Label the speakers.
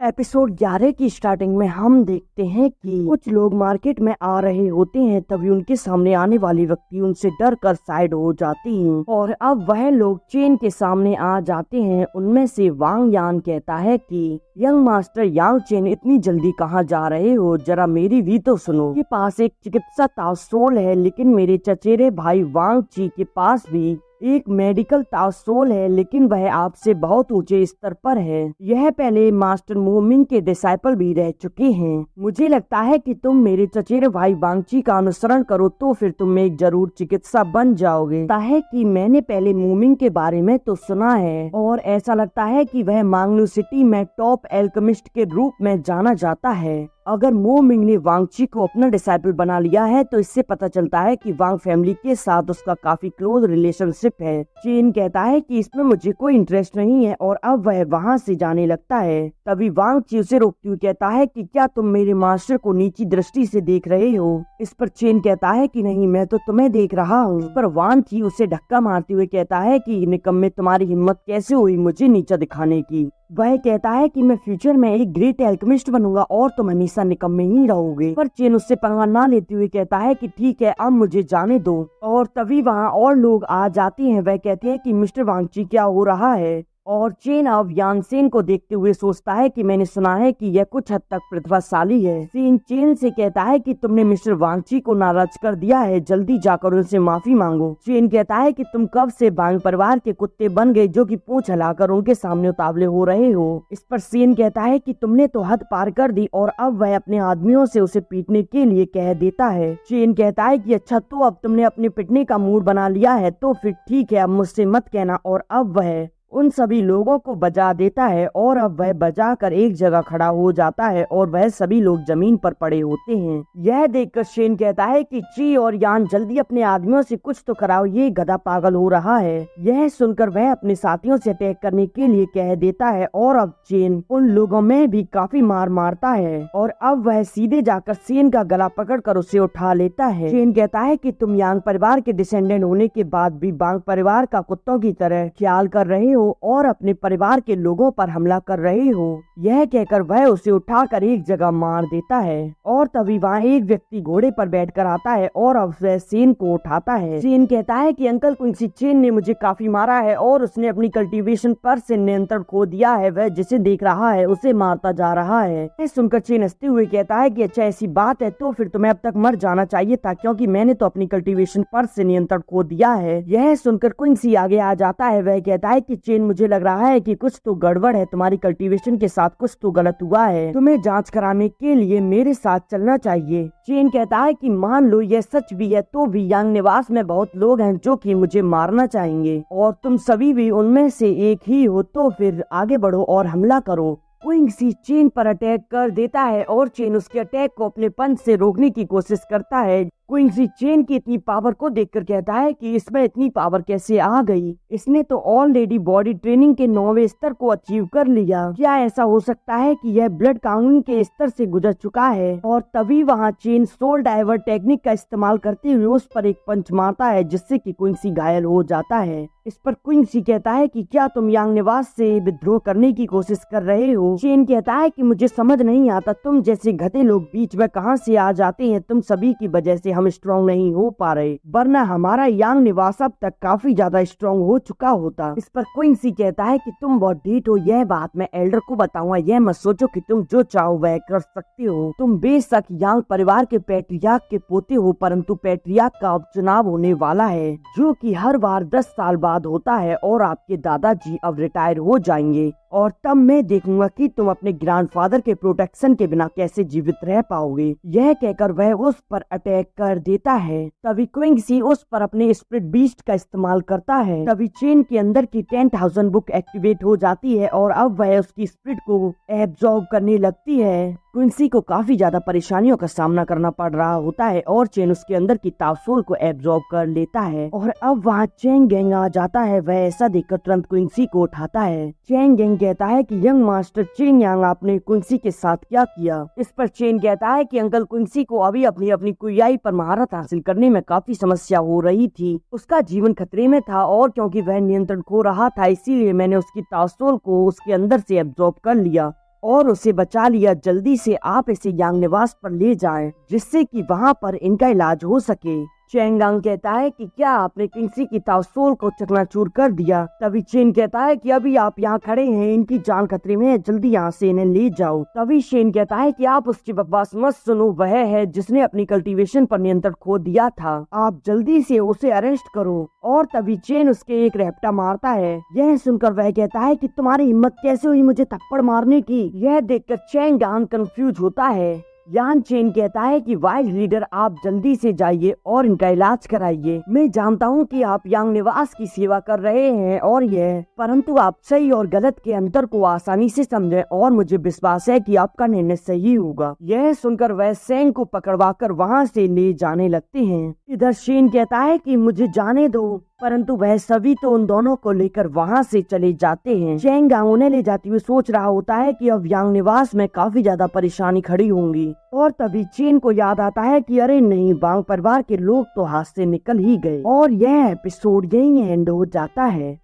Speaker 1: Episode 11 की starting में हम देखते हैं कि कुछ लोग मार्केट में आ रहे होते हैं। तभी उनके सामने आने वाले व्यक्ति उनसे डर कर साइड हो जाते हैं और अब वह लोग चेन के सामने आ जाते हैं। उनमें से वांग यान कहता है कि यंग मास्टर यांग चेन, इतनी जल्दी कहाँ जा रहे हो, जरा मेरी भी तो सुनो। के पास एक चिकित्सा तासोल है, लेकिन मेरे चचेरे भाई वांग ची के पास भी एक मेडिकल तासोल है, लेकिन वह आपसे बहुत ऊंचे स्तर पर है। यह पहले मास्टर मोमिंग के डिसाइपल भी रह चुके हैं। मुझे लगता है कि तुम मेरे चचेरे भाई वांगची का अनुसरण करो तो फिर तुम एक जरूर चिकित्सा बन जाओगे। लगता है कि मैंने पहले मोमिंग के बारे में तो सुना है और ऐसा लगता है कि वह मांगनू सिटी में टॉप एल्केमिस्ट के रूप में जाना जाता है। अगर मोमिंग ने वांगची को अपना डिसाइपल बना लिया है तो इससे पता चलता है कि वांग फैमिली के साथ उसका काफी क्लोज रिलेशनशिप है। चेन कहता है कि इसमें मुझे कोई इंटरेस्ट नहीं है और अब वह वहां से जाने लगता है। तभी वांग ची उसे रोकते हुए कहता है कि क्या तुम मेरे मास्टर को नीची दृष्टि से देख रहे हो। इस पर चेन कहता है कि नहीं, मैं तो तुम्हें देख रहा हूँ। इस पर वांग ची उसे धक्का मारते हुए कहता है कि निकम्मे, तुम्हारी हिम्मत कैसे हुई मुझे नीचा दिखाने की। वह कहता है कि मैं फ्यूचर में एक ग्रेट एल्केमिस्ट बनूंगा और तुम हमेशा निकम्मे ही रहोगे। पर चेन उससे पंगा ना लेते हुए कहता है कि ठीक है, अब मुझे जाने दो। और तभी वहाँ और लोग आ जाते हैं। वह कहते हैं कि मिस्टर वांगची, क्या हो रहा है। और चेन अब यानसेन को देखते हुए सोचता है कि मैंने सुना है कि यह कुछ हद तक प्रतिभाशाली है। चेन से कहता है कि तुमने मिस्टर वांगची को नाराज कर दिया है, जल्दी जाकर उनसे माफी मांगो। चेन कहता है कि तुम कब से वांग परिवार के कुत्ते बन गए जो कि पूंछ हिलाकर उनके सामने उतावले हो रहे हो। इस पर चेन कहता है कि तुमने तो हद पार कर दी और अब वह अपने आदमियों से उसे पीटने के लिए कह देता है। चेन कहता है कि अच्छा, तो अब तुमने अपने पिटने का मूड बना लिया है तो फिर ठीक है, अब मुझसे मत कहना। और अब वह उन सभी लोगों को बजा देता है और अब वह बजा कर एक जगह खड़ा हो जाता है और वह सभी लोग जमीन पर पड़े होते हैं। यह देखकर शेन कहता है कि ची और यान, जल्दी अपने आदमियों से कुछ तो कराओ, ये गधा पागल हो रहा है। यह सुनकर वह अपने साथियों से अटैक करने के लिए कह देता है और अब चेन उन लोगों में भी काफी मार मारता है और अब वह सीधे जाकर शेन का गला पकड़कर उसे उठा लेता है। शेन कहता है कि तुम यांग परिवार के डिसेंडेंट होने के बाद भी वांग परिवार का कुत्तों की तरह ख्याल कर रहे हो और अपने परिवार के लोगों पर हमला कर रहे हो। यह कहकर वह उसे उठाकर एक जगह मार देता है और तभी वहाँ एक व्यक्ति घोड़े पर बैठकर आता है और अब वह सेन को उठाता है। सेन कहता है कि अंकल क्विंसी चेन ने मुझे काफी मारा है और उसने अपनी कल्टीवेशन पर से नियंत्रण खो दिया है। वह जिसे देख रहा है उसे मारता जा रहा है। यह सुनकर चेन हंसते हुए कहता है कि अच्छा, ऐसी बात है तो फिर तुम्हें अब तक मर जाना चाहिए था, क्योंकि मैंने तो अपनी कल्टीवेशन पर से नियंत्रण खो दिया है। यह सुनकर क्विंसी आगे आ जाता है। वह कहता है कि चेन, मुझे लग रहा है कि कुछ तो गड़बड़ है, तुम्हारी कल्टीवेशन के साथ कुछ तो गलत हुआ है, तुम्हें जांच कराने के लिए मेरे साथ चलना चाहिए। चेन कहता है कि मान लो यह सच भी है तो भी यांग निवास में बहुत लोग हैं जो कि मुझे मारना चाहेंगे और तुम सभी भी उनमें से एक ही हो, तो फिर आगे बढ़ो और हमला करो। क्विंसी चेन पर अटैक कर देता है और चेन उसके अटैक को अपने पंच से रोकने की कोशिश करता है। क्विंसी चेन की इतनी पावर को देखकर कहता है कि इसमें इतनी पावर कैसे आ गई, इसने तो ऑलरेडी बॉडी ट्रेनिंग के 9वें स्तर को अचीव कर लिया। क्या ऐसा हो सकता है कि यह ब्लड काउंटिंग के स्तर से गुजर चुका है। और तभी वहाँ चेन सोल डाइवर टेक्निक का इस्तेमाल करते हुए उस पर एक पंच मारता है जिससे कि क्विंसी घायल हो जाता है। इस पर क्विंसी कहता है कि क्या तुम यांग निवास से विद्रोह करने की कोशिश कर रहे हो। चेन कहता है कि मुझे समझ नहीं आता, तुम जैसे गधे लोग बीच में कहां से आ जाते हैं, तुम सभी की वजह से हम स्ट्रॉन्ग नहीं हो पा रहे, वरना हमारा यांग निवास अब तक काफी ज्यादा स्ट्रॉन्ग हो चुका होता। इस पर क्विंसी कहता है कि तुम बहुत ढीठ हो, यह बात मैं एल्डर को बताऊंगा, यह मत सोचो कि तुम जो चाहो वह कर सकते हो। तुम बेशक यांग परिवार के पैट्रियार्क के पोते हो, परंतु पैट्रियार्क का उपचुनाव होने वाला है जो कि हर बार 10 साल बाद होता है और आपके दादाजी अब रिटायर हो जाएंगे और तब मैं देखूंगा कि तुम अपने ग्रैंडफादर के प्रोटेक्शन के बिना कैसे जीवित रह पाओगे। यह कहकर वह उस पर अटैक कर देता है। तभी क्विंसी उस पर अपने स्पिरिट बीस्ट का इस्तेमाल करता है। तभी चेन के अंदर की 10,000 बुक एक्टिवेट हो जाती है और अब वह उसकी स्पिरिट को एब्जॉर्ब करने लगती है। क्विंसी को काफी ज्यादा परेशानियों का सामना करना पड़ रहा होता है और चेन उसके अंदर की तासोल को एब्जॉर्ब कर लेता है और अब वहाँ चैंग गैंग आ जाता है। वह ऐसा देखकर तुरंत क्विंसी को उठाता है। चैंग गैंग कहता है कि यंग मास्टर चेंग यांग, आपने क्विंसी के साथ क्या किया। इस पर चेन कहता है कि अंकल, क्विंसी को अभी अपनी कुयाई पर महारत हासिल करने में काफी समस्या हो रही थी, उसका जीवन खतरे में था और क्योंकि वह नियंत्रण खो रहा था इसीलिए मैंने उसकी तासोल को उसके अंदर से एब्जॉर्ब कर लिया और उसे बचा लिया। जल्दी से आप इसे यांग निवास पर ले जाएं, जिससे कि वहां पर इनका इलाज हो सके। चेंगांग कहता है कि क्या आपने किंगसी की ताओसोल को चकनाचूर कर दिया? तभी चेन कहता है कि अभी आप यहाँ खड़े हैं, इनकी जान खतरे में है, जल्दी यहाँ से इन्हें ले जाओ। तभी शेन कहता है कि आप उसकी बकवास मत सुनो, वह है जिसने अपनी कल्टीवेशन पर नियंत्रण खो दिया था, आप जल्दी से उसे अरेस्ट करो। और तभी चेन उसके एक रैप्टा मारता है। यह सुनकर वह कहता है कि तुम्हारी हिम्मत कैसे हुई मुझे थप्पड़ मारने की? यह देखकर चेंगांग कंफ्यूज होता है। यान चेन कहता है कि वाइल्ड लीडर आप जल्दी से जाइए और इनका इलाज कराइए। मैं जानता हूँ कि आप यांग निवास की सेवा कर रहे हैं और परंतु आप सही और गलत के अंतर को आसानी से समझें और मुझे विश्वास है कि आपका निर्णय सही होगा। यह सुनकर वह सेंग को पकड़वाकर वहाँ से ले जाने लगते हैं। इधर शेन कहता है कि मुझे जाने दो, परंतु वह सभी तो उन दोनों को लेकर वहाँ से चले जाते हैं। चेंगांग उन्हें ले जाते हुए सोच रहा होता है कि अब यांग निवास में काफी ज्यादा परेशानी खड़ी होंगी। और तभी चेन को याद आता है कि अरे नहीं, वांग परिवार के लोग तो हाथ से निकल ही गए। और यह एपिसोड यहीं एंड हो जाता है।